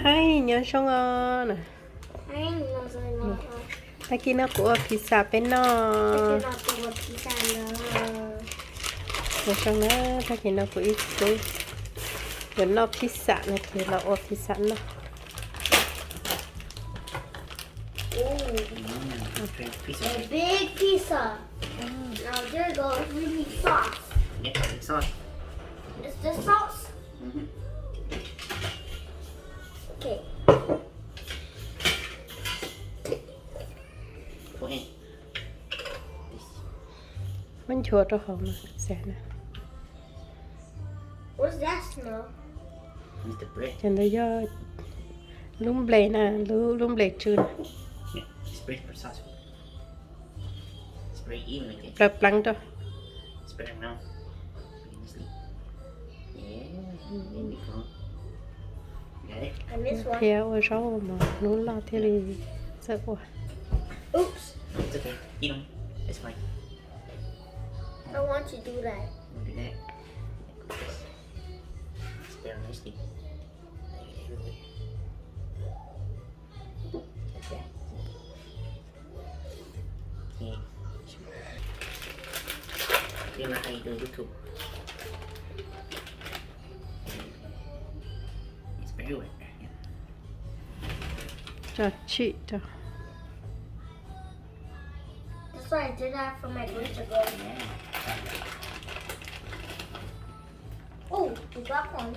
Hay nhớ xong ngon. Anh nó rồi nó. Ta kia nó của pizza bên nó. Cái nó của pizza nó. Nhớ xong nó ta kia nó của ít cái. Vẫn nó pizza này thì là ở pizza nó. A big pizza. Now there goes really sauce. Yeah, the sauce. Is this sauce? Mm-hmm. Okay. Go ahead. Mình chua cho không nè, sẽ nè. What's that smell? It's the bread. Cho nên do lúng bề nè, lúng bề chư nè. Yeah, spread for sauce. Spread even like that. Đập lăng cho. Spread it now. Nicely. Yeah, there we go. Got it? And this one. Theo ở sau mà nó lo theo thì sợ quá. Oops. No, it's okay. Eat them. It's fine. I want to do that. Don't do that. Spread it nicely. Everywhere. Like that. Okay. You know how you do YouTube. It's very wet. Yeah. Cho chị cho. That's why I did that for my birthday ago. Yeah. Oh, we got one.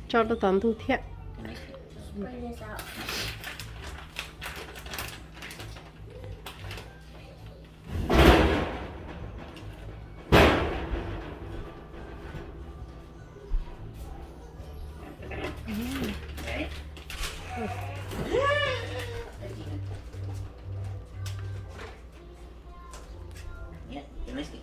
Cho nó toàn thu thiện. Bring this out. Right? Yeah, you're nicely.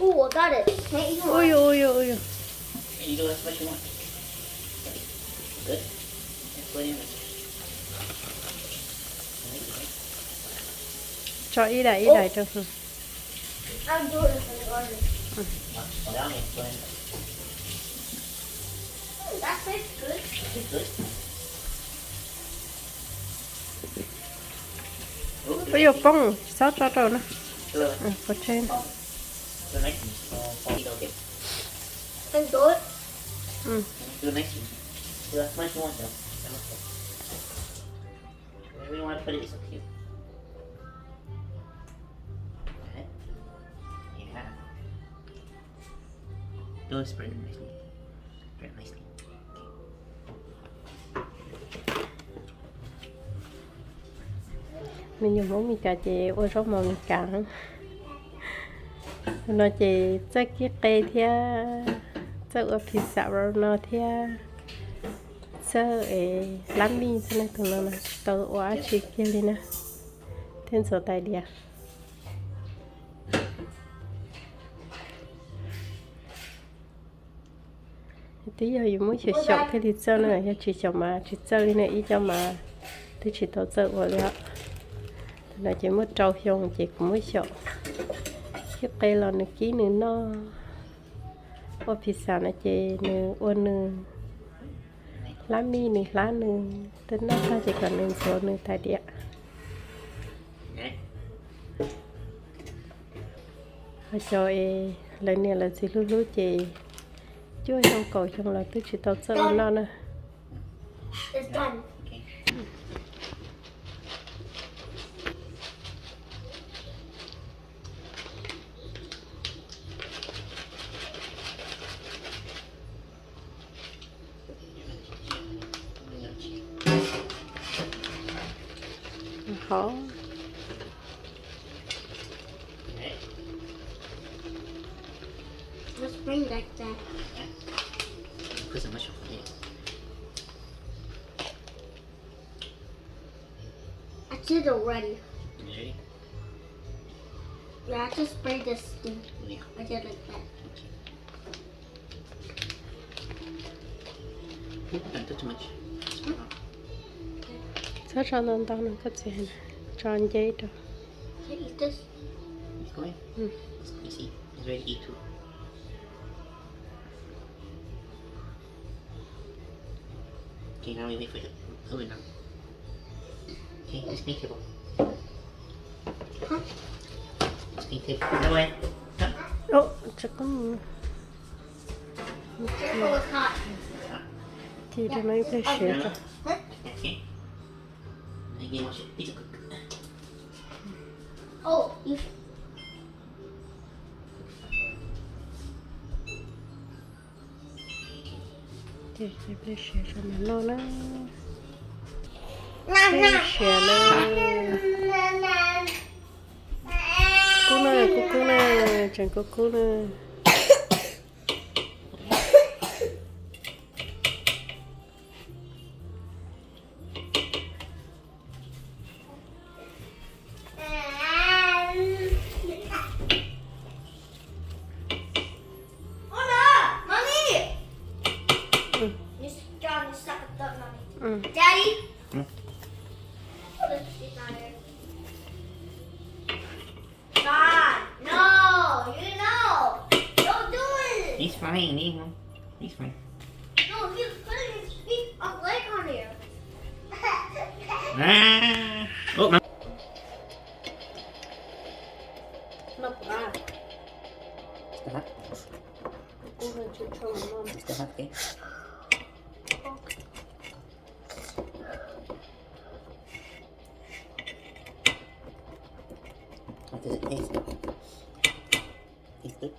Oh, I got it. Can't eat Ôi one. ôi ôi. You do as much you want. Good. Let's put in it. Cho ý đại cho. I'm doing this in the garden. Down here, put in. That tastes good. It's good. Bây giờ bông, sao cho nó. Do it. Có trên. Do nice. You don't get. And do it. Do nice. Do as much you want though. Wherever you want to put it, it's up to you. Okay. Yeah. Do it, spread it nicely. Spread it nicely. Mình dùng món mì cà chè ôi rau màu mì cà. Nó chỉ chắc cái cây thia chắc ở pizza rồi nó thia sơ làm mì cho nên tụi nó là tàu quá chỉ kia đi nè thêm số tài địa tí giờ dùng muốn chỉ chọn thế thì sơ nữa ya chỉ chọn mà chỉ sơ đi này ý cho mà thì chỉ tàu sơ rồi đó là chỉ muốn trâu xong chỉ cũng muốn chọn cái cây là nó ký nữa nó ở pizza nó chỉ nữa ôn nữa lá mi nữa lá nữa tính nó ta chỉ cần nữa số nữa tại địa Okay. họ cho lần này là gì lú chị chưa trong cầu trong là tôi chỉ tao sợ nó nè It's done. Okay. khó Okay. Let's bring that down. Put some mushroom in it. I did already. You ready? Yeah, I just spray this thing. Yeah. I did like that. Okay. Don't touch too much. Sao cho nó tao nó có tiền tròn giấy đâu. Can I eat this? It's going. Mm. You see, it's ready to eat too. Okay, now we wait for the oven now. Okay, let's clean table. Let's clean table. That way. Up. 잠깐만. Careful with hot. Thì để mấy cái sữa rồi. Okay. Again, wash it. It's a cook. Oh, you. Thì cái sữa cho nó no nó. Nah, Cái nah. sữa nó. Cô nè, chẳng có cô nè. Oh no, mommy! Mm. John, you suck at that, mommy. Daddy. Daddy? Mm. It's not here. God, no! You know! Don't do it! He's fine, he's fine. No, he's putting his feet up leg on here. Ah! Oh, no. Nó quá. Still hot? Cô nè chưa cho nó non. It's still hot, okay? How does it taste? Tastes good?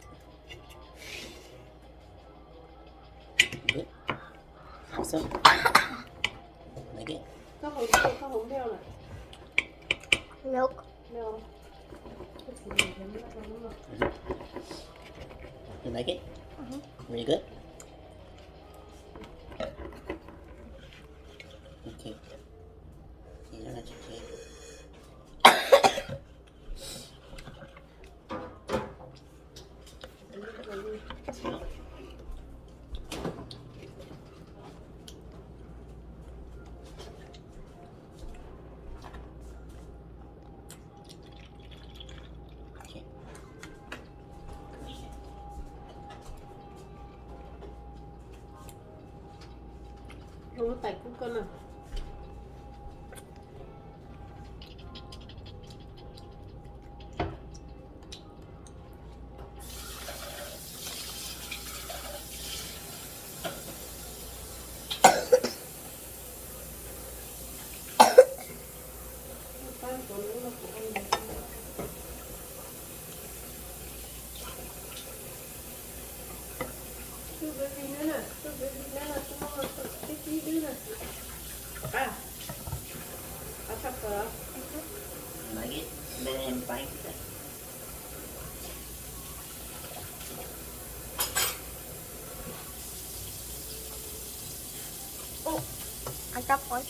Good? So, like it? Có hồng đeo này. Milk. Đeo. You like it? Really good? Okay. These are not your cake. Smell. Okay. Nó tại cũng con à. Like it? Better than buying it. I got one.